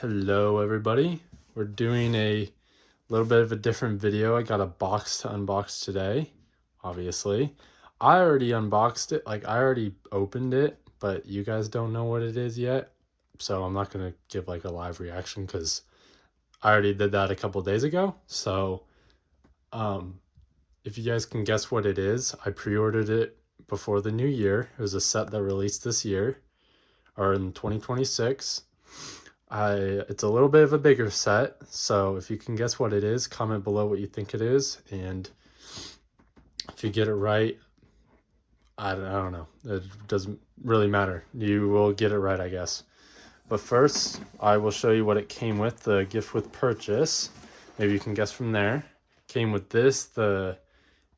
Hello everybody. We're doing a little bit of a different video. I got a box to unbox today, obviously. I already unboxed it, I already opened it, but you guys don't know what it is yet. So I'm not gonna give like a live reaction because I already did that a couple days ago. So um if you guys can guess what it is, I pre-ordered it before the new year. It was a set that released this year or in 2026. It's a little bit of a bigger set, so if you can guess what it is, comment below what you think it is, and if you get it right, I don't know. It doesn't really matter. You will get it right, I guess. But first, I will show you what it came with, the gift with purchase. Maybe you can guess from there. Came with this, the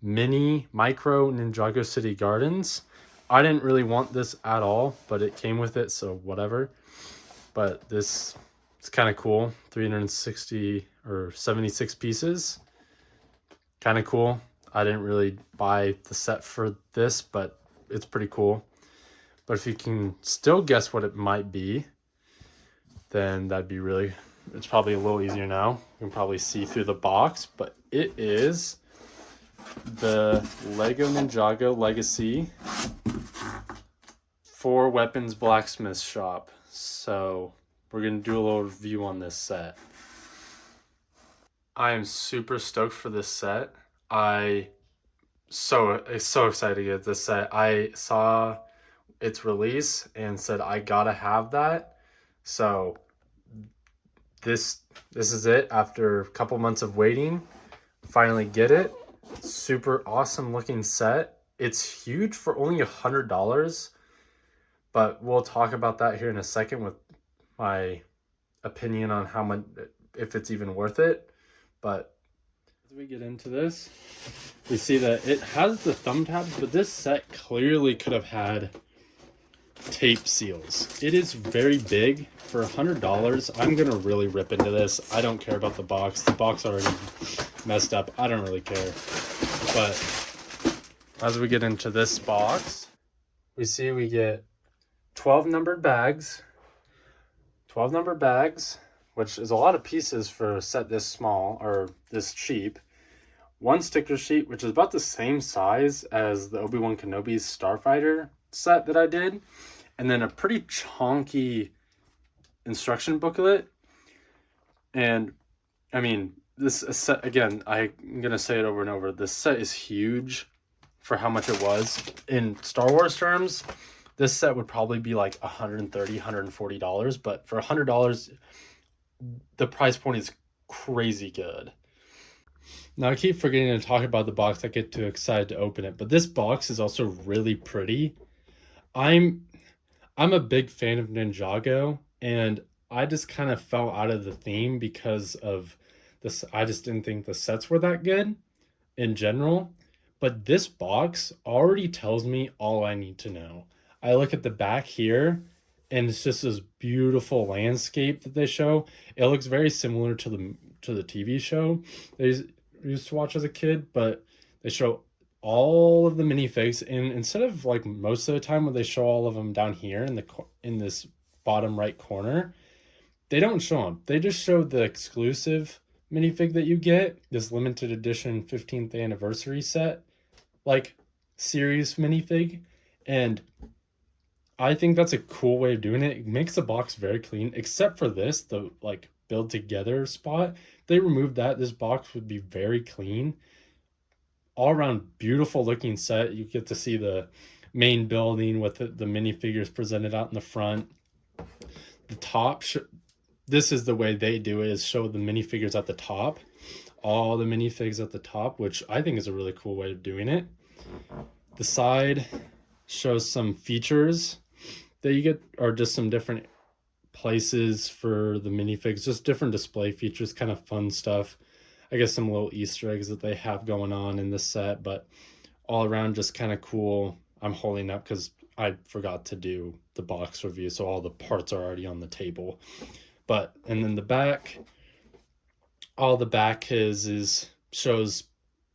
mini micro Ninjago City Gardens. I didn't really want this at all, but it came with it, so whatever. But this is kind of cool. 360 or 76 pieces. Kind of cool. I didn't really buy the set for this, but it's pretty cool. But if you can still guess what it might be, then that'd be really, it's probably a little easier now. You can probably see through the box, but it is the Lego Ninjago Legacy 4 Weapons Blacksmith Shop. So we're going to do a little review on this set. I am super stoked for this set. I'm so excited to get this set. I saw its release and said I gotta have that. So this is it. After a couple months of waiting, finally get it. Super awesome looking set. It's huge for only $100, but we'll talk about that here in a second with my opinion on how much, if it's even worth it. But as we get into this, we see that it has the thumb tabs, but this set clearly could have had tape seals. It is very big. For $100, I'm gonna really rip into this. I don't care about the box. The box already messed up. I don't really care. But as we get into this box, we see we get 12 numbered bags. 12 numbered bags, which is a lot of pieces for a set this small or this cheap. One sticker sheet, which is about the same size as the Obi-Wan Kenobi's Starfighter set that I did. And then a pretty chunky instruction booklet. And I mean, this set, again, I'm going to say it over and over. This set is huge for how much it was. In Star Wars terms, this set would probably be like $130, $140, but for $100, the price point is crazy good. Now I keep forgetting to talk about the box. I get too excited to open it, but this box is also really pretty. I'm a big fan of Ninjago, and I just kind of fell out of the theme because of this. I just didn't think the sets were that good in general, but this box already tells me all I need to know. I look at the back here, and it's just this beautiful landscape that they show. It looks very similar to the TV show they used to watch as a kid, but they show all of the minifigs, and instead of like most of the time when they show all of them down here in this bottom right corner, they don't show them. They just show the exclusive minifig that you get, this limited edition 15th anniversary set like series minifig. And I think that's a cool way of doing it. It makes the box very clean, except for this, the like build together spot. If they removed that, this box would be very clean. All around beautiful looking set. You get to see the main building with the minifigures presented out in the front. The top, this is the way they do it, is show the minifigures at the top. All the minifigs at the top, which I think is a really cool way of doing it. The side shows some features that you get, or just some different places for the minifigs, just different display features, kind of fun stuff. I guess some little Easter eggs that they have going on in this set, but all around just kind of cool. I'm holding up because I forgot to do the box review, so all the parts are already on the table. But, and then the back, all the back is shows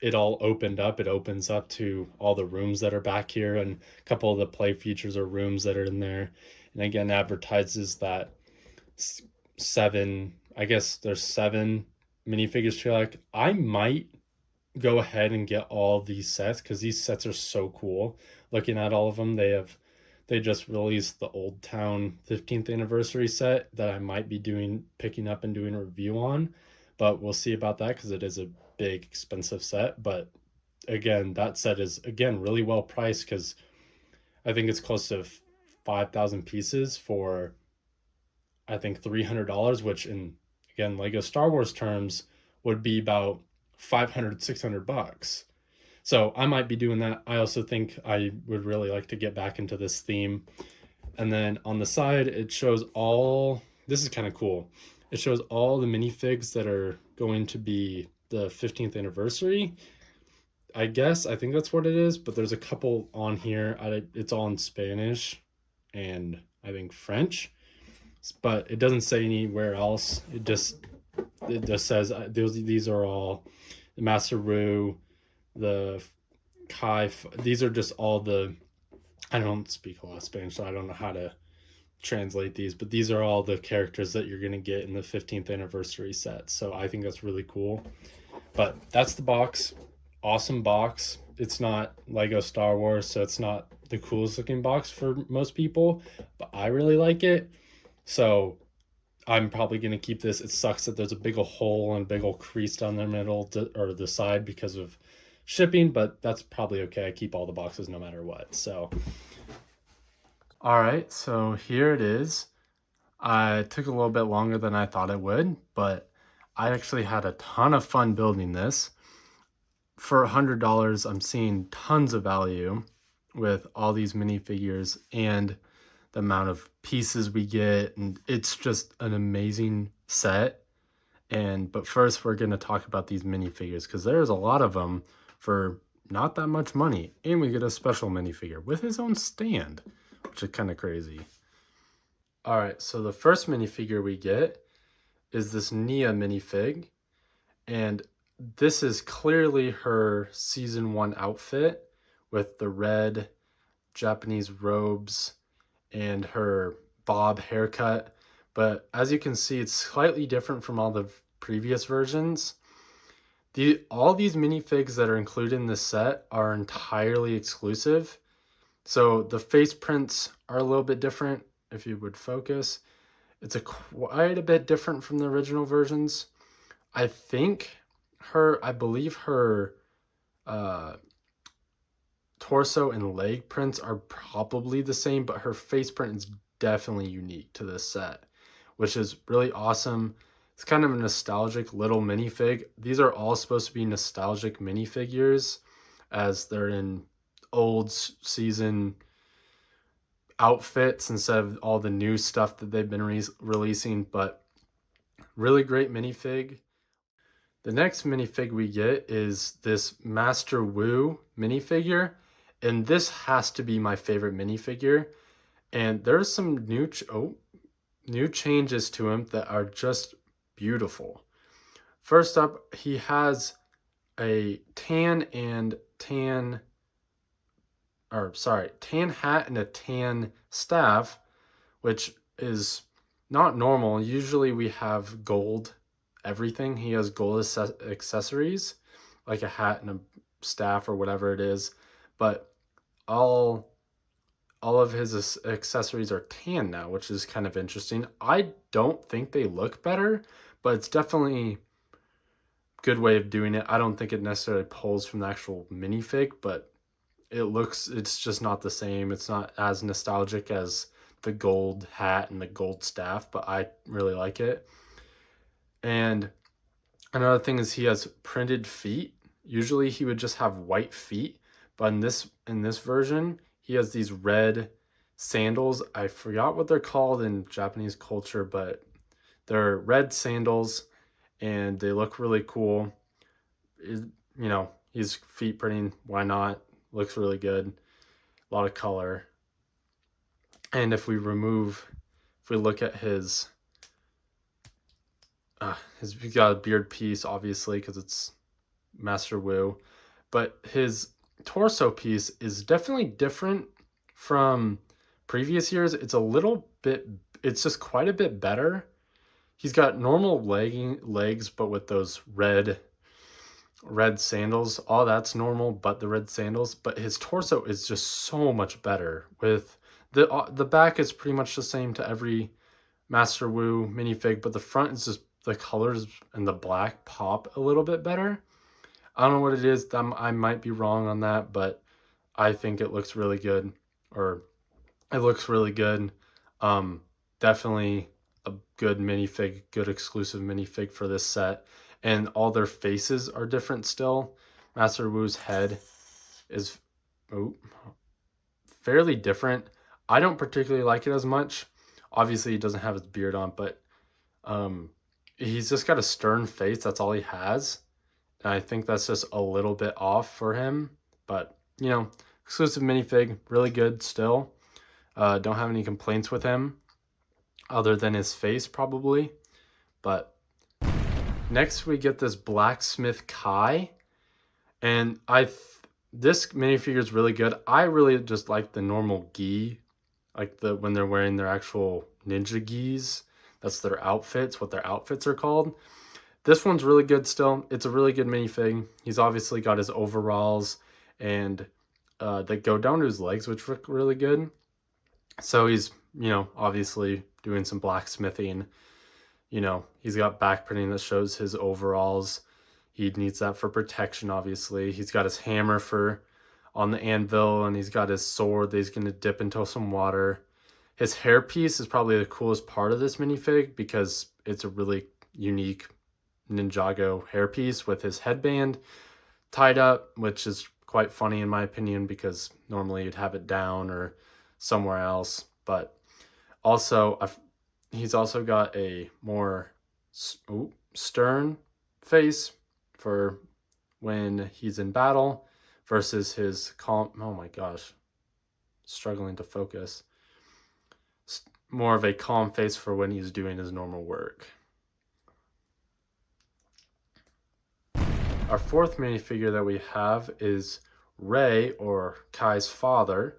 it all opened up. It opens up to all the rooms that are back here, and a couple of the play features or rooms that are in there. And again, advertises that 7, I guess there's 7 minifigures to collect. I might go ahead and get all these sets because these sets are so cool. Looking at all of them, they just released the Old Town 15th anniversary set that I might be picking up and doing a review on, but we'll see about that because it is a big expensive set. But again, that set is again really well priced because I think it's close to 5,000 pieces for I think $300, which in again Lego Star Wars terms would be about 500 $600. So I might be doing that. I also think I would really like to get back into this theme. And then on the side, it shows all, this is kind of cool. It shows all the minifigs that are going to be the 15th anniversary. I guess, I think that's what it is, but there's a couple on here. It's all in Spanish and I think French, but it doesn't say anywhere else. It just says these are all the Master Wu, the Kai. These are just all the. I don't speak a lot of Spanish, so I don't know how to translate these, but these are all the characters that you're going to get in the 15th anniversary set. So I think that's really cool. But that's the box. Awesome box. It's not Lego Star Wars, so it's not the coolest looking box for most people, but I really like it. So I'm probably going to keep this. It sucks that there's a big old hole and a big old crease down the middle or the side because of shipping, but that's probably okay. I keep all the boxes no matter what. So, all right, so here it is. It took a little bit longer than I thought it would, but I actually had a ton of fun building this. For $100, I'm seeing tons of value with all these minifigures and the amount of pieces we get, and it's just an amazing set. But first we're going to talk about these minifigures because there's a lot of them for not that much money, and we get a special minifigure with his own stand, which is kind of crazy. All right, so the first minifigure we get is this Nia minifig, and this is clearly her season 1 outfit with the red Japanese robes and her bob haircut. But as you can see, it's slightly different from all the previous versions. All these minifigs that are included in this set are entirely exclusive. So the face prints are a little bit different. If you would focus, it's quite a bit different from the original versions. I believe her torso and leg prints are probably the same, but her face print is definitely unique to this set, which is really awesome. It's kind of a nostalgic little minifig. These are all supposed to be nostalgic minifigures as they're in old season outfits instead of all the new stuff that they've been releasing, but really great minifig. The next minifig we get is this Master Wu minifigure, and this has to be my favorite minifigure. And there's some new changes to him that are just beautiful. First up, he has a tan hat and a tan staff, which is not normal. Usually we have gold everything. He has gold accessories, like a hat and a staff or whatever it is, but all of his accessories are tan now, which is kind of interesting. I don't think they look better, but it's definitely a good way of doing it. I don't think it necessarily pulls from the actual minifig, but it's just not the same. It's not as nostalgic as the gold hat and the gold staff, but I really like it. And another thing is he has printed feet. Usually he would just have white feet, but in this version, he has these red sandals. I forgot what they're called in Japanese culture, but they're red sandals and they look really cool. He's feet printing. Why not? Looks really good. A lot of color. And if we look at he's got a beard piece, obviously, because it's Master Wu, but his torso piece is definitely different from previous years. It's just quite a bit better. he's got normal legs, but with those red sandals. All that's normal, but the red sandals. But his torso is just so much better. With the back is pretty much the same to every Master Wu minifig, but the front is just the colors and the black pop a little bit better. I don't know what it is. I might be wrong on that, but I think it looks really good, or it looks really good. Definitely a good minifig, good exclusive minifig for this set. And all their faces are different still. Master Wu's head is fairly different. I don't particularly like it as much. Obviously, he doesn't have his beard on, but he's just got a stern face. That's all he has. And I think that's just a little bit off for him. But, you know, exclusive minifig, really good still. Don't have any complaints with him other than his face probably. But next we get this Blacksmith Kai. And this minifigure is really good. I really just like the normal gi, like when they're wearing their actual ninja gis. That's their outfits, what their outfits are called. This one's really good still. It's a really good minifig. He's obviously got his overalls and that go down to his legs, which look really good. So he's, you know, obviously doing some blacksmithing. You know, he's got back printing that shows his overalls. He needs that for protection, obviously. He's got his hammer on the anvil, and he's got his sword that he's going to dip into some water. His hairpiece is probably the coolest part of this minifig because it's a really unique Ninjago hairpiece with his headband tied up, which is quite funny in my opinion because normally you'd have it down or somewhere else. But also, he's also got a more stern face for when he's in battle versus his calm. Oh my gosh, struggling to focus. More of a calm face for when he's doing his normal work. Our fourth minifigure that we have is Ray, or Kai's father.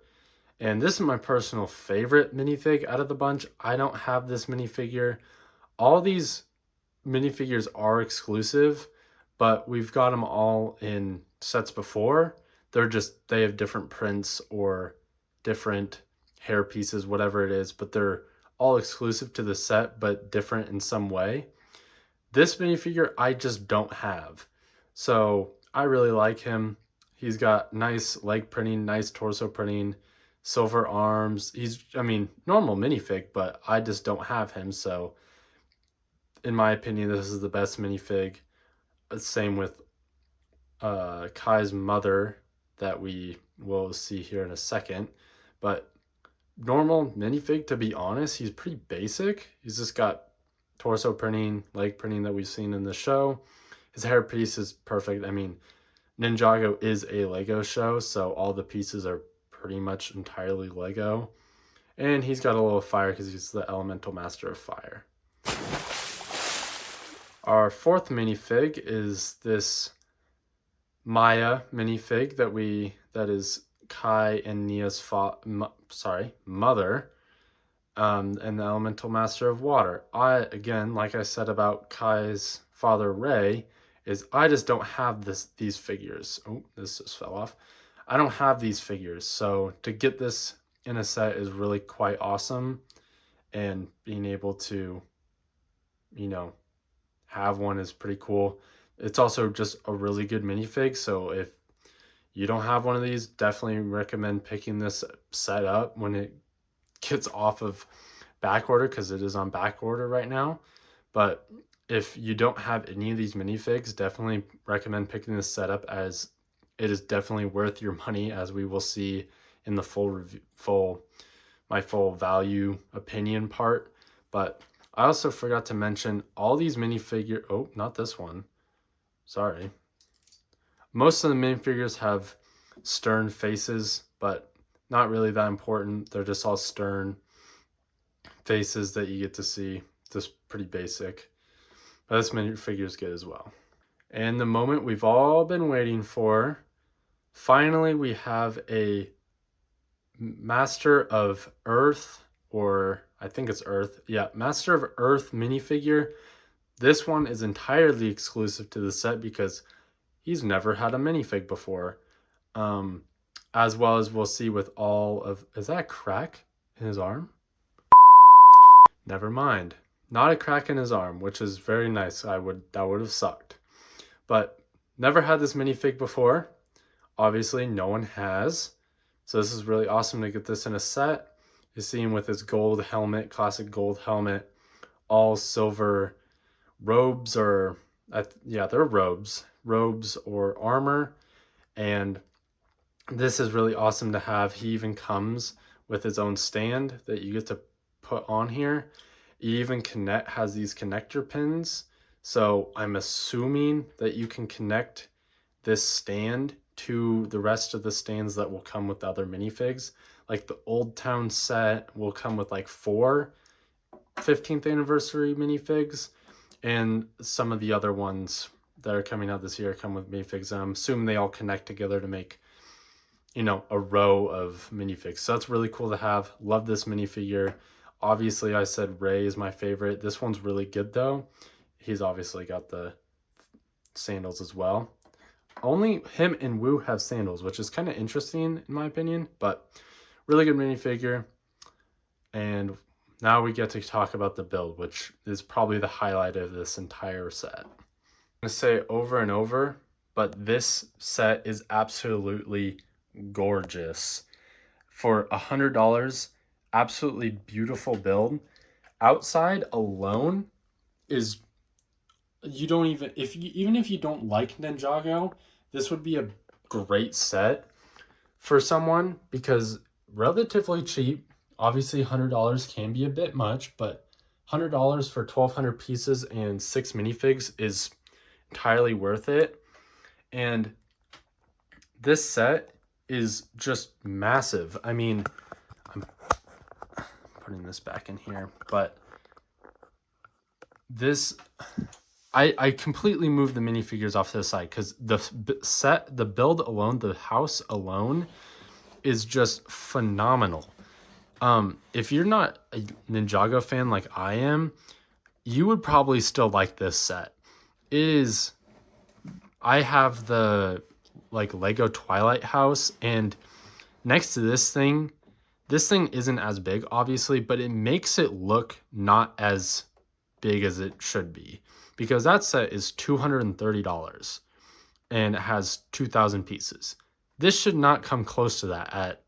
And this is my personal favorite minifig out of the bunch. I don't have this minifigure. All these minifigures are exclusive, but we've got them all in sets before. They have different prints or different hair pieces, whatever it is, but they're all exclusive to the set, but different in some way. This minifigure I just don't have. So I really like him. He's got nice leg printing, nice torso printing, silver arms. Normal minifig, but I just don't have him. So in my opinion, this is the best minifig. Same with Kai's mother that we will see here in a second. But normal minifig, to be honest, he's pretty basic. He's just got torso printing, leg printing that we've seen in the show. His hairpiece is perfect. I mean, Ninjago is a Lego show, so all the pieces are pretty much entirely Lego. And he's got a little fire because he's the elemental master of fire. Our fourth minifig is this Maya minifig that is Kai and Nia's mother, and the elemental master of water. Again, like I said about Kai's father Ray, is I just don't have these figures. Oh, this just fell off. I don't have these figures, so to get this in a set is really quite awesome, and being able to, you know, have one is pretty cool. It's also just a really good minifig, so if you don't have one of these, definitely recommend picking this set up when it gets off of back order, because it is on back order right now. But if you don't have any of these minifigs, definitely recommend picking this setup, as it is definitely worth your money, as we will see in the my full value opinion part. But I also forgot to mention all these minifigures. Oh, not this one. Sorry. Most of the minifigures have stern faces, but not really that important. They're just all stern faces that you get to see. Just pretty basic. But this minifigure is good as well. And the moment we've all been waiting for, finally we have a Master of Earth, or I think it's Earth. Yeah, Master of Earth minifigure. This one is entirely exclusive to the set because he's never had a minifig before. Um, as well as we'll see with all of... Is that a crack in his arm? Never mind. Not a crack in his arm, which is very nice. That would have sucked. But never had this minifig before. Obviously, no one has. So this is really awesome to get this in a set. You see him with his gold helmet, classic gold helmet, all silver robes, or yeah, they're robes or armor. And this is really awesome to have. He even comes with his own stand that you get to put on here. He even has these connector pins. So I'm assuming that you can connect this stand to the rest of the stands that will come with the other minifigs. Like the Old Town set will come with like 4 15th anniversary minifigs, and some of the other ones that are coming out this year come with minifigs. And I'm assuming they all connect together to make, you know, a row of minifigs. So that's really cool to have. Love this minifigure. Obviously, I said Ray is my favorite. This one's really good though. He's obviously got the sandals as well. Only him and Wu have sandals, which is kind of interesting in my opinion, but really good minifigure. And now we get to talk about the build, which is probably the highlight of this entire set. I'm going to say it over and over, but this set is absolutely gorgeous. For $100, absolutely beautiful build. Outside alone is, you don't even, even if you don't like Ninjago, this would be a great set for someone because relatively cheap. Obviously $100 can be a bit much, but $100 for 1,200 pieces and 6 minifigs is entirely worth it. And this set is just massive. I mean, I'm putting this back in here, but this, I completely moved the minifigures off to the side because the build alone, the house alone is just phenomenal. If you're not a Ninjago fan like I am, you would probably still like this set. It is, I have the like Lego Twilight house, and next to this thing isn't as big obviously, but it makes it look not as big as it should be because that set is $230 and it has 2,000 pieces. This should not come close to that at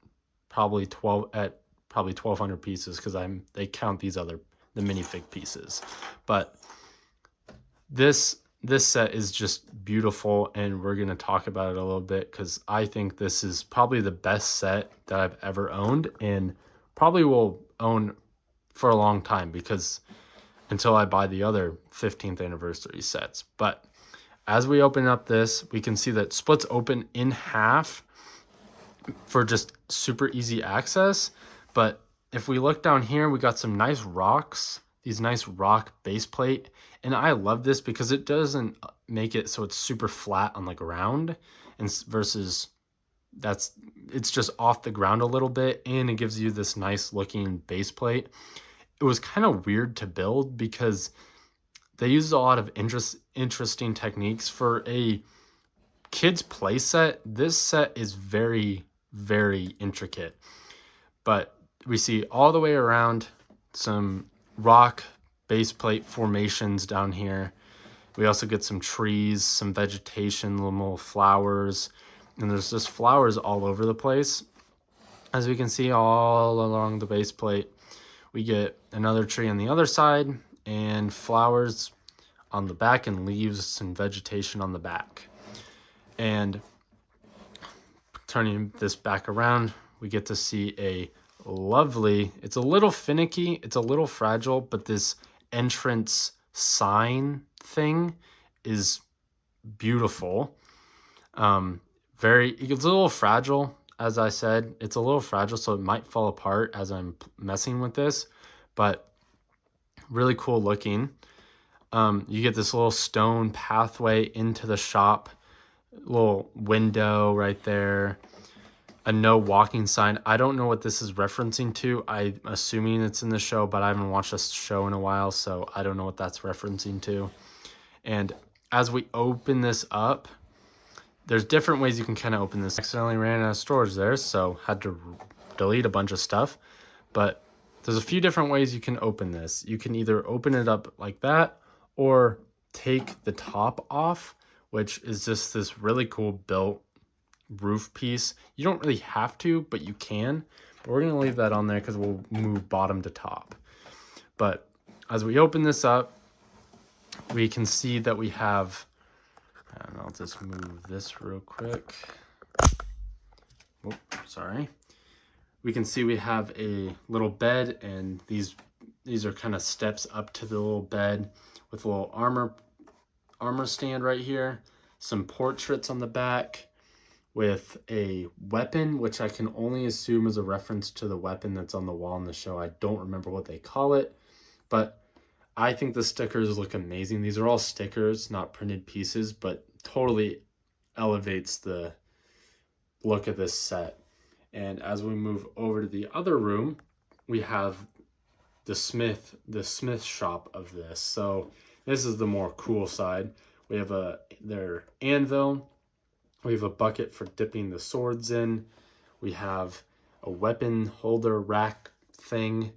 probably 1,200 pieces because they count the minifig pieces. But this set is just beautiful, and we're going to talk about it a little bit because I think this is probably the best set that I've ever owned and probably will own for a long time because until I buy the other 15th anniversary sets. But as we open up this, we can see that it splits open in half for just super easy access. But if we look down here, we got some nice rocks, these nice rock base plate. And I love this because it doesn't make it so it's super flat on the ground, and versus it's just off the ground a little bit, and it gives you this nice looking base plate. It was kind of weird to build because they used a lot of interesting techniques for a kid's play set. This set is very, very intricate, but we see all the way around some rock base plate formations down here. We also get some trees, some vegetation, little flowers, and there's just flowers all over the place. As we can see all along the base plate, we get another tree on the other side and flowers on the back and leaves and vegetation on the back. And turning this back around, we get to see a lovely, it's a little finicky, it's a little fragile, but this entrance sign thing is beautiful. It's a little fragile, as I said. It's a little fragile, so it might fall apart as I'm messing with this, but really cool looking. You get this little stone pathway into the shop, little window right there. a no walking sign. I don't know what this is referencing to. I'm assuming it's in the show, but I haven't watched this show in a while, so I don't know what that's referencing to. And as we open this up, there's different ways you can kind of open this. I accidentally ran out of storage there, so had to delete a bunch of stuff. But there's a few different ways you can open this. You can either open it up like that or take the top off, which is just this really cool built roof piece. You don't really have to, but you can. But we're gonna leave that on there because we'll move bottom to top. But as we open this up, we can see that we have, and I'll just move this real quick. Oh, sorry. We can see we have a little bed, and these are kind of steps up to the little bed with a little armor stand right here, some portraits on the back with a weapon, which I can only assume is a reference to the weapon that's on the wall in the show. I don't remember what they call it, but I think the stickers look amazing. These are all stickers, not printed pieces, but totally elevates the look of this set. And as we move over to the other room, we have the smith shop of this. So this is the more cool side. We have their anvil. We have a bucket for dipping the swords in. We have a weapon holder rack thing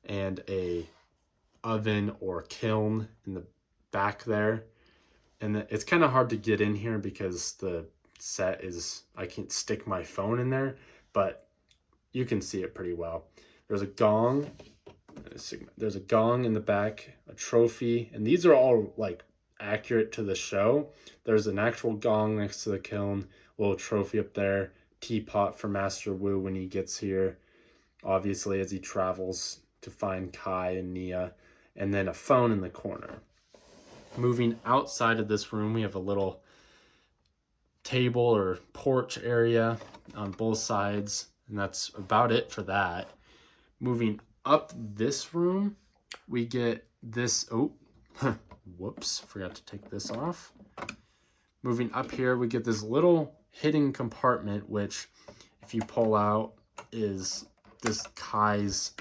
and a oven or kiln in the back there. And it's kind of hard to get in here because the set is, I can't stick my phone in there, but you can see it pretty well. There's a gong. There's a gong in the back, a trophy, and these are all like accurate to the show. There's an actual gong next to the kiln, a little trophy up there, teapot for Master Wu when he gets here, obviously as he travels to find Kai and Nia, and then a phone in the corner. Moving outside of this room, we have a little table or porch area on both sides, and that's about it for that. Moving up this room, we get this, whoops, forgot to take this off. Moving up here, we get this little hidden compartment, which if you pull out is this Kai's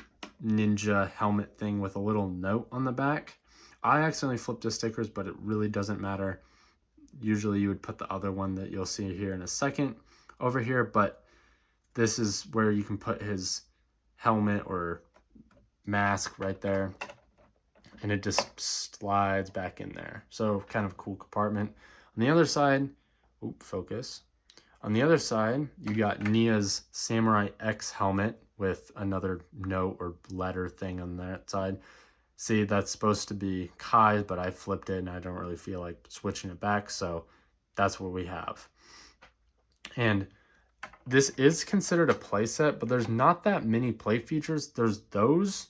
ninja helmet thing with a little note on the back. I accidentally flipped the stickers, but it really doesn't matter. Usually you would put the other one that you'll see here in a second over here, but this is where you can put his helmet or mask right there, and it just slides back in there. So kind of cool compartment. On the other side, focus. On the other side, you got Nia's Samurai X helmet with another note or letter thing on that side. See, that's supposed to be Kai's, but I flipped it and I don't really feel like switching it back, so that's what we have. And this is considered a playset, but there's not that many play features. There's those,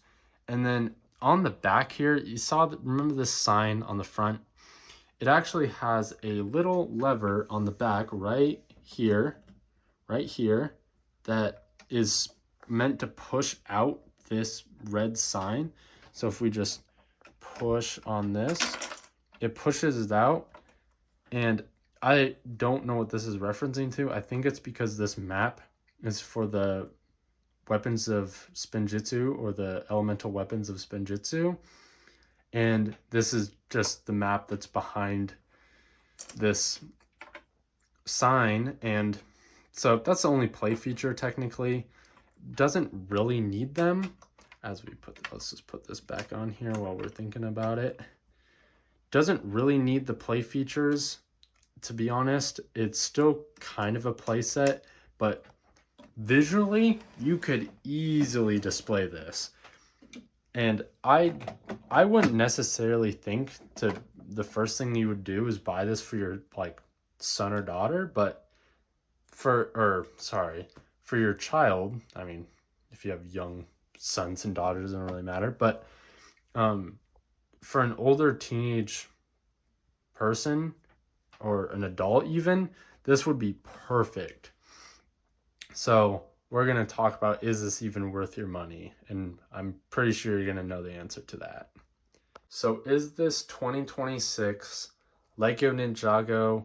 and then on the back here, you saw, remember this sign on the front? It actually has a little lever on the back right here, that is meant to push out this red sign. So if we just push on this, it pushes it out. And I don't know what this is referencing to. I think it's because this map is for the weapons of Spinjitzu, or the elemental weapons of Spinjitzu. And this is just the map that's behind this sign. And so that's the only play feature technically. Doesn't really need them. As we let's just put this back on here while we're thinking about it. Doesn't really need the play features, to be honest. It's still kind of a play set, but visually you could easily display this. And I wouldn't necessarily think the first thing you would do is buy this for your like son or daughter, but for your child. I mean, if you have young sons and daughters, it doesn't really matter, but for an older teenage person or an adult even, this would be perfect. So we're going to talk about, is this even worth your money? And I'm pretty sure you're going to know the answer to that. So is this 2026 Lego Ninjago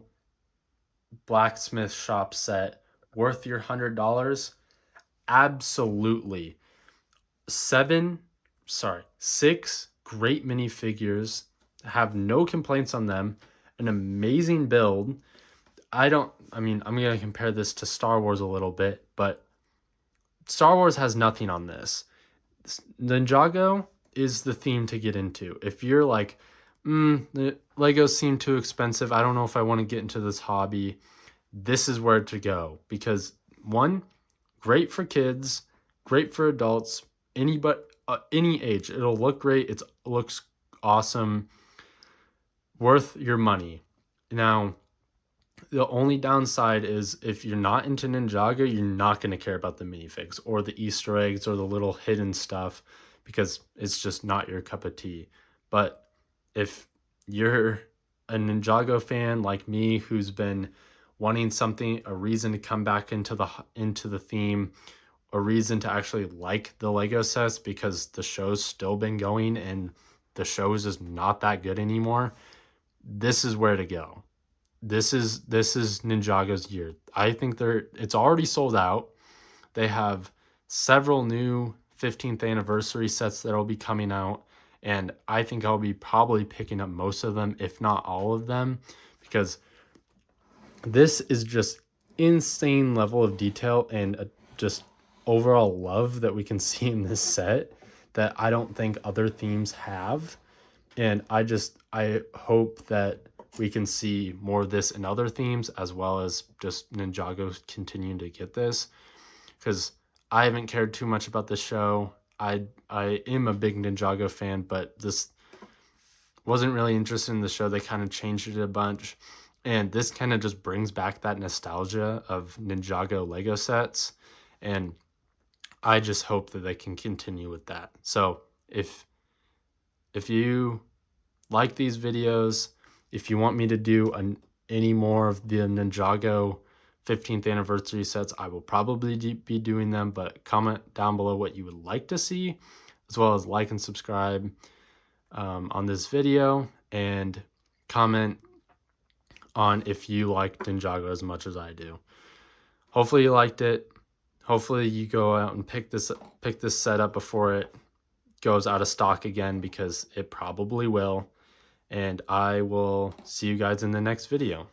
Blacksmith shop set worth your $100? Absolutely. 6 great minifigures, have no complaints on them, an amazing build. I'm going to compare this to Star Wars a little bit, but Star Wars has nothing on this. Ninjago is the theme to get into. If you're like, the Legos seem too expensive, I don't know if I want to get into this hobby, this is where to go. Because one, great for kids, great for adults, any age. It'll look great. It looks awesome. Worth your money. Now, the only downside is if you're not into Ninjago, you're not going to care about the minifigs or the Easter eggs or the little hidden stuff because it's just not your cup of tea. But if you're a Ninjago fan like me who's been wanting something, a reason to come back into the theme, a reason to actually like the Lego sets because the show's still been going and the show is just not that good anymore, this is where to go. This is Ninjago's year. I think it's already sold out. They have several new 15th anniversary sets that'll be coming out, and I think I'll be probably picking up most of them, if not all of them, because this is just insane level of detail and just overall love that we can see in this set that I don't think other themes have. And I hope that we can see more of this in other themes, as well as just Ninjago continuing to get this, because I haven't cared too much about this show. I am a big Ninjago fan, but this wasn't really interested in the show. They kind of changed it a bunch, and this kind of just brings back that nostalgia of Ninjago Lego sets, and I just hope that they can continue with that. So if you like these videos, if you want me to do any more of the Ninjago 15th anniversary sets, I will probably be doing them, but comment down below what you would like to see, as well as like and subscribe on this video, and comment on if you like Ninjago as much as I do. Hopefully you liked it. Hopefully you go out and pick this set up before it goes out of stock again, because it probably will. And I will see you guys in the next video.